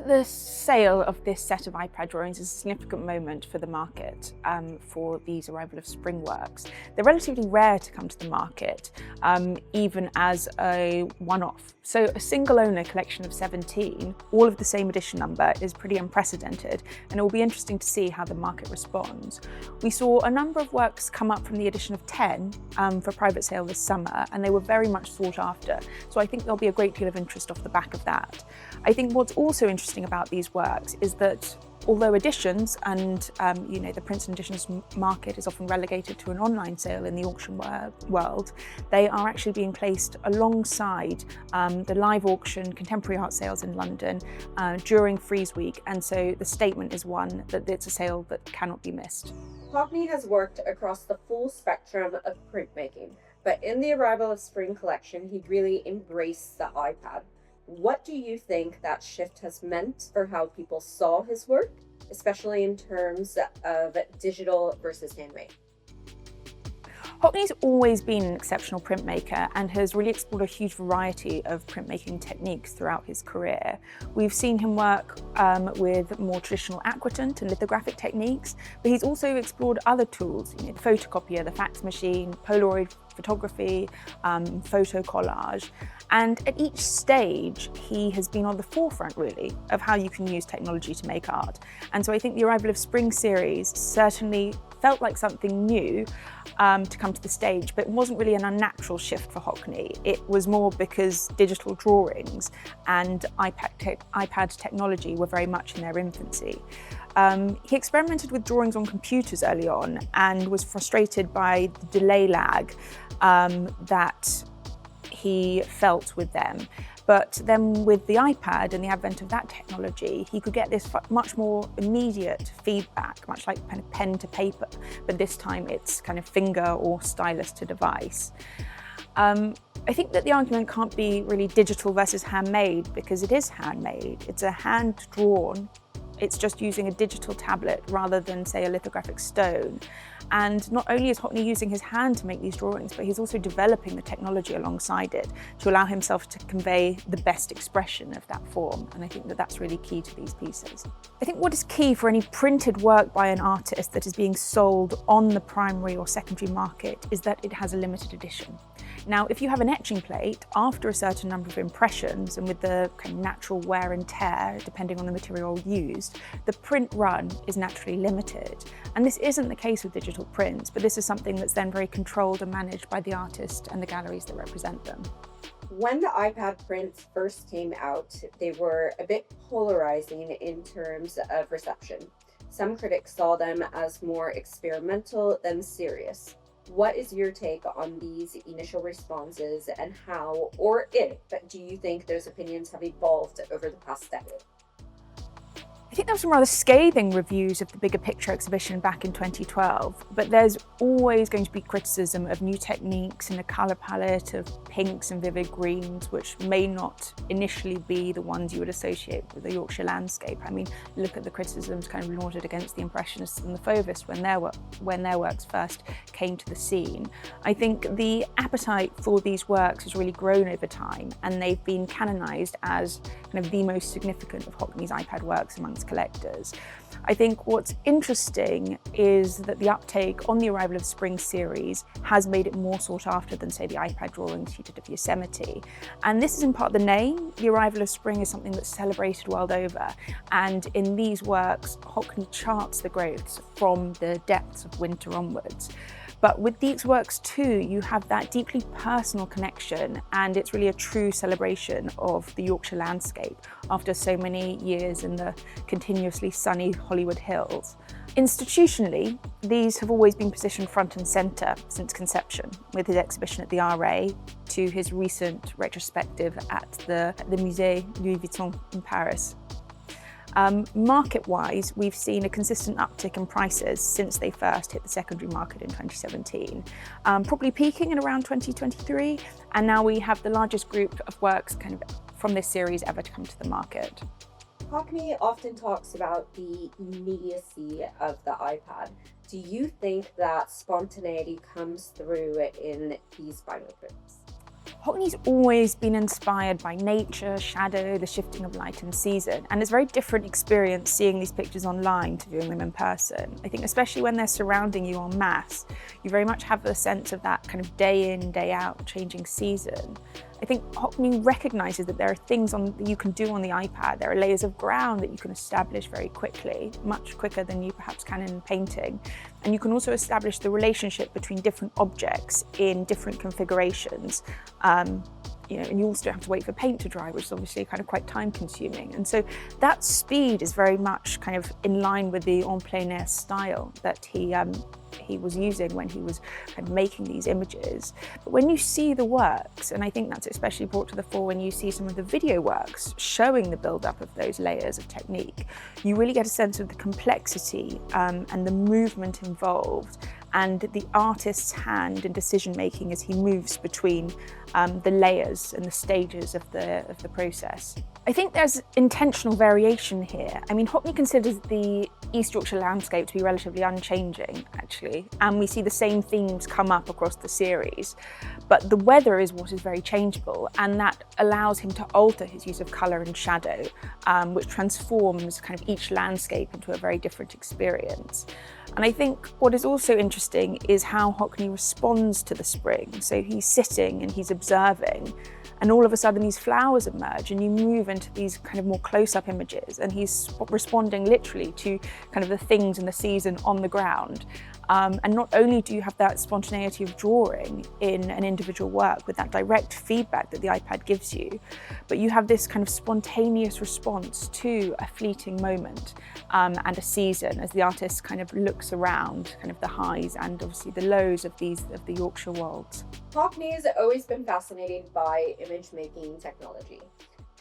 that the sale of this set of iPad drawings is a significant moment for the market for these Arrival of Spring works. They're relatively rare to come to the market, even as a one-off. So a single owner collection of 17, all of the same edition number, is pretty unprecedented, and it will be interesting to see how the market responds. We saw a number of works come up from the edition of 10 for private sale this summer, and they were very much sought after. So I think there'll be a great deal of interest off the back of that. I think what's also interesting about these works is that although editions and the prints and editions market is often relegated to an online sale in the auction world, they are actually being placed alongside the live auction contemporary art sales in London during Frieze Week, and so the statement is one that it's a sale that cannot be missed. Hockney has worked across the full spectrum of printmaking, but in the Arrival of Spring collection, he really embraced the iPad. What do you think that shift has meant for how people saw his work, especially in terms of digital versus handmade? Hockney's always been an exceptional printmaker and has really explored a huge variety of printmaking techniques throughout his career. We've seen him work with more traditional aquatant and lithographic techniques, but he's also explored other tools, the photocopier, the fax machine, Polaroid photography, photo collage. And at each stage, he has been on the forefront, really, of how you can use technology to make art. And so I think the Arrival of Spring series certainly felt like something new to come to the stage, but it wasn't really an unnatural shift for Hockney. It was more because digital drawings and iPad technology were very much in their infancy. He experimented with drawings on computers early on and was frustrated by the delay lag that he felt with them. But then with the iPad and the advent of that technology, he could get this much more immediate feedback, much like kind of pen to paper, but this time it's kind of finger or stylus to device. I think that the argument can't be really digital versus handmade, because it is handmade. It's a hand-drawn. It's just using a digital tablet rather than, say, a lithographic stone. And not only is Hockney using his hand to make these drawings, but he's also developing the technology alongside it to allow himself to convey the best expression of that form. And I think that that's really key to these pieces. I think what is key for any printed work by an artist that is being sold on the primary or secondary market is that it has a limited edition. Now, if you have an etching plate, after a certain number of impressions and with the kind of natural wear and tear, depending on the material used, the print run is naturally limited. And this isn't the case with digital prints, but this is something that's then very controlled and managed by the artist and the galleries that represent them. When the iPad prints first came out, they were a bit polarizing in terms of reception. Some critics saw them as more experimental than serious. What is your take on these initial responses, and how, or if, do you think those opinions have evolved over the past decade? I think there were some rather scathing reviews of the Bigger Picture exhibition back in 2012, but there's always going to be criticism of new techniques and a colour palette of pinks and vivid greens, which may not initially be the ones you would associate with the Yorkshire landscape. I mean, look at the criticisms kind of lauded against the Impressionists and the Fauvists when their works first came to the scene. I think the appetite for these works has really grown over time, and they've been canonised as kind of the most significant of Hockney's iPad works amongst collectors. I think what's interesting is that the uptake on the Arrival of Spring series has made it more sought after than, say, the iPad drawings he did of Yosemite. And this is in part the name. The Arrival of Spring is something that's celebrated world over. And in these works, Hockney charts the growths from the depths of winter onwards. But with these works too, you have that deeply personal connection, and it's really a true celebration of the Yorkshire landscape after so many years in the continuously sunny Hollywood Hills. Institutionally, these have always been positioned front and centre since conception, with his exhibition at the RA to his recent retrospective at the Musée Louis Vuitton in Paris. Market-wise, we've seen a consistent uptick in prices since they first hit the secondary market in 2017, probably peaking in around 2023, and now we have the largest group of works kind of from this series ever to come to the market. Hockney often talks about the immediacy of the iPad. Do you think that spontaneity comes through in these vinyl prints? Hockney's always been inspired by nature, shadow, the shifting of light and season, and it's a very different experience seeing these pictures online to viewing them in person. I think especially when they're surrounding you en masse, you very much have the sense of that kind of day in, day out changing season. I think Hockney recognises that there are things that you can do on the iPad. There are layers of ground that you can establish very quickly, much quicker than you perhaps can in painting. And you can also establish the relationship between different objects in different configurations. And you also don't have to wait for paint to dry, which is obviously kind of quite time consuming. And so that speed is very much kind of in line with the en plein air style that he was using when he was kind of making these images. But when you see the works, and I think that's especially brought to the fore when you see some of the video works showing the build-up of those layers of technique, you really get a sense of the complexity and the movement involved and the artist's hand in decision-making as he moves between the layers and the stages of the process. I think there's intentional variation here. I mean, Hockney considers the East Yorkshire landscape to be relatively unchanging, actually, and we see the same themes come up across the series. But the weather is what is very changeable, and that allows him to alter his use of colour and shadow, which transforms kind of each landscape into a very different experience. And I think what is also interesting is how Hockney responds to the spring. So he's sitting and he's observing, and all of a sudden these flowers emerge and you move into these kind of more close-up images, and he's responding literally to kind of the things in the season on the ground. And not only do you have that spontaneity of drawing in an individual work with that direct feedback that the iPad gives you, but you have this kind of spontaneous response to a fleeting moment and a season as the artist kind of looks around kind of the highs and obviously the lows of the Yorkshire worlds. Hockney has always been fascinated by image-making technology.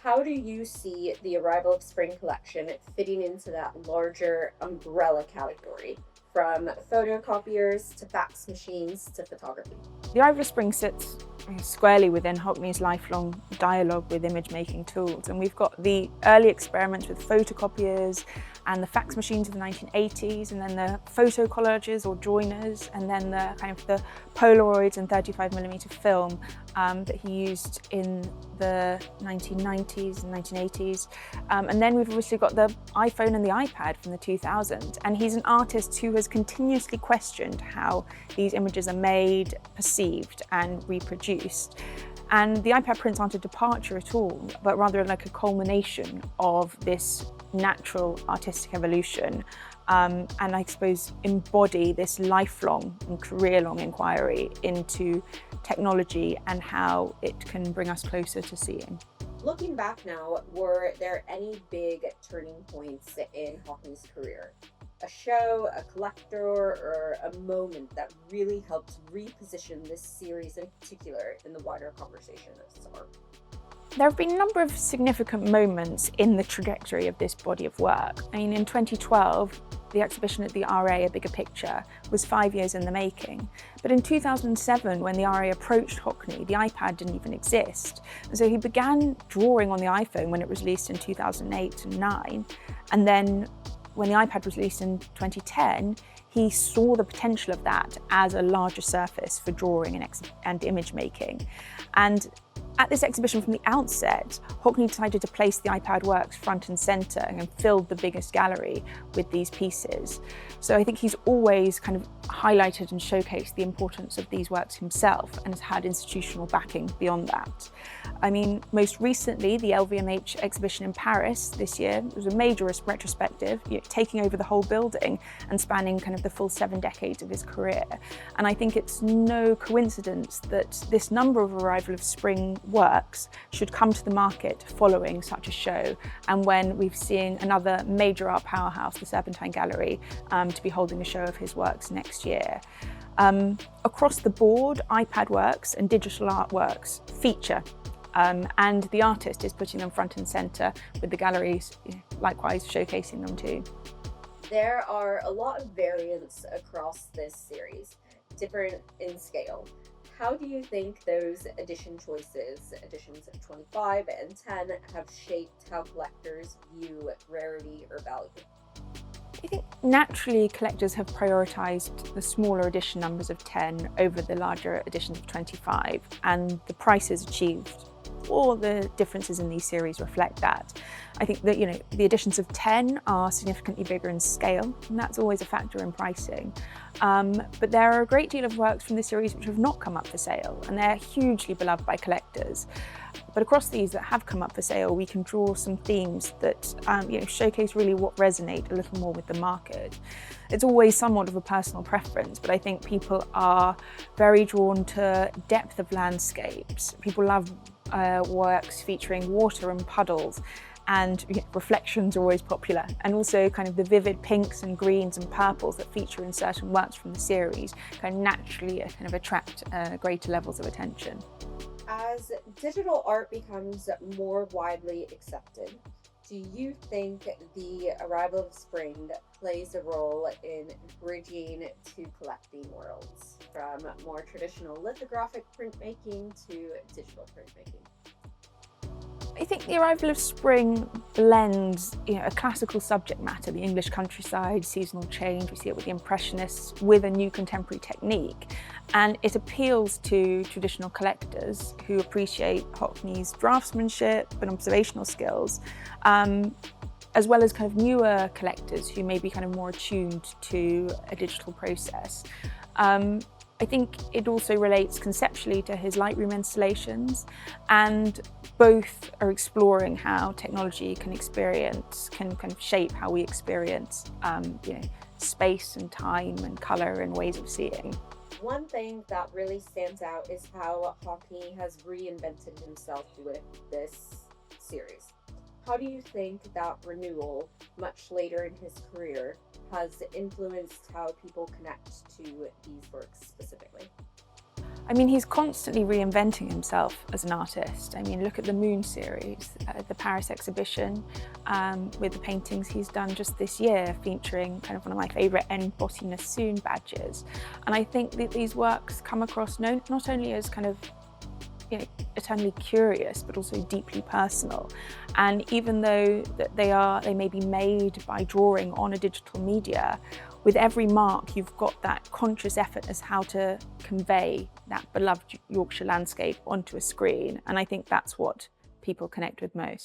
How do you see the Arrival of Spring collection fitting into that larger umbrella category, from photocopiers to fax machines to photography? The Arrival of Spring sits squarely within Hockney's lifelong dialogue with image-making tools, and we've got the early experiments with photocopiers and the fax machines of the 1980s, and then the photo collages or joiners, and then the kind of the Polaroids and 35mm film that he used in the 1990s and 1980s. And then we've obviously got the iPhone and the iPad from the 2000s, and he's an artist who has continuously questioned how these images are made, perceived and reproduced. And the iPad prints aren't a departure at all, but rather like a culmination of this natural artistic evolution, and I suppose embody this lifelong and career-long inquiry into technology and how it can bring us closer to seeing. Looking back now, were there any big turning points in Hockney's career? A show, a collector, or a moment that really helped reposition this series in particular in the wider conversation of art? There have been a number of significant moments in the trajectory of this body of work. I mean, in 2012, the exhibition at the RA, A Bigger Picture, was 5 years in the making. But in 2007, when the RA approached Hockney, the iPad didn't even exist. And so he began drawing on the iPhone when it was released in 2008 and 2009. And then when the iPad was released in 2010, he saw the potential of that as a larger surface for drawing and image making. And at this exhibition from the outset, Hockney decided to place the iPad works front and centre and filled the biggest gallery with these pieces. So I think he's always kind of highlighted and showcased the importance of these works himself and has had institutional backing beyond that. I mean, most recently, the LVMH exhibition in Paris this year was a major retrospective, taking over the whole building and spanning kind of the full 7 decades of his career. And I think it's no coincidence that this number of Arrival of Spring works should come to the market following such a show, and when we've seen another major art powerhouse, the Serpentine Gallery, to be holding a show of his works next year. Across the board, iPad works and digital artworks feature, and the artist is putting them front and centre, with the galleries likewise showcasing them too. There are a lot of variants across this series, different in scale. How do you think those edition choices, editions of 25 and 10, have shaped how collectors view rarity or value? I think naturally collectors have prioritised the smaller edition numbers of 10 over the larger editions of 25, and the prices achieved or the differences in these series reflect that. I think that the editions of 10 are significantly bigger in scale, and that's always a factor in pricing. But there are a great deal of works from this series which have not come up for sale, and they're hugely beloved by collectors. But across these that have come up for sale, we can draw some themes that showcase really what resonate a little more with the market. It's always somewhat of a personal preference, but I think people are very drawn to depth of landscapes. People love works featuring water and puddles, and reflections are always popular, and also kind of the vivid pinks and greens and purples that feature in certain works from the series kind of naturally attract greater levels of attention. As digital art becomes more widely accepted, do you think the arrival of spring plays a role in bridging two collecting worlds, from more traditional lithographic printmaking to digital printmaking? I think the arrival of spring blends a classical subject matter, the English countryside, seasonal change, we see it with the Impressionists, with a new contemporary technique. And it appeals to traditional collectors who appreciate Hockney's draftsmanship and observational skills, as well as kind of newer collectors who may be kind of more attuned to a digital process. I think it also relates conceptually to his Lightroom installations, and both are exploring how technology can kind of shape how we experience space and time and colour and ways of seeing. One thing that really stands out is how Hockney has reinvented himself with this series. How do you think that renewal, much later in his career, has influenced how people connect to these works specifically? I mean, he's constantly reinventing himself as an artist. I mean, look at the Moon series, the Paris exhibition, with the paintings he's done just this year, featuring kind of one of my favourite En bottine soon badges. And I think that these works come across not only as kind of eternally curious, but also deeply personal. And even though that they may be made by drawing on a digital media, with every mark you've got that conscious effort as how to convey that beloved Yorkshire landscape onto a screen. And I think that's what people connect with most.